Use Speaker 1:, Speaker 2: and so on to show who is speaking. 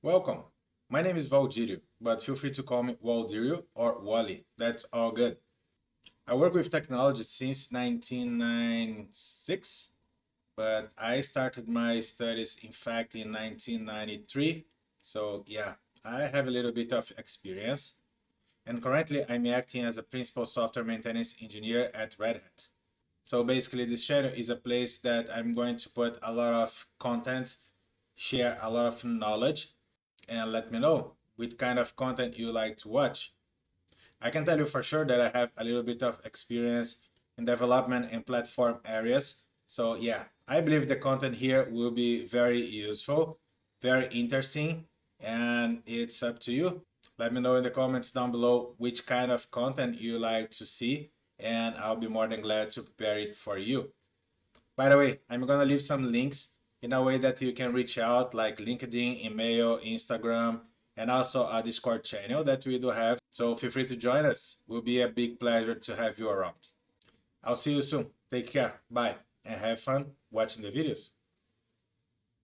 Speaker 1: Welcome. My name is Waldirio, but feel free to call me Waldirio or Wally. That's all good. I work with technology since 1996, but I started my studies in fact in 1993. So, yeah, I have a little bit of experience. And currently, I'm acting as a principal software maintenance engineer at Red Hat. So basically, this channel is a place that I'm going to put a lot of content, share a lot of knowledge, and let me know which kind of content you like to watch. I can tell you for sure that I have a little bit of experience in development and platform areas. So yeah, I believe the content here will be very useful, very interesting, and it's up to you. Let me know in the comments down below which kind of content you like to see, and I'll be more than glad to prepare it for you. By the way, I'm gonna leave some links in a way that you can reach out, like LinkedIn, email, Instagram, and also a Discord channel that we do have. So feel free to join us. It will be a big pleasure to have you around. I'll see you soon. Take care. Bye. And have fun watching the videos.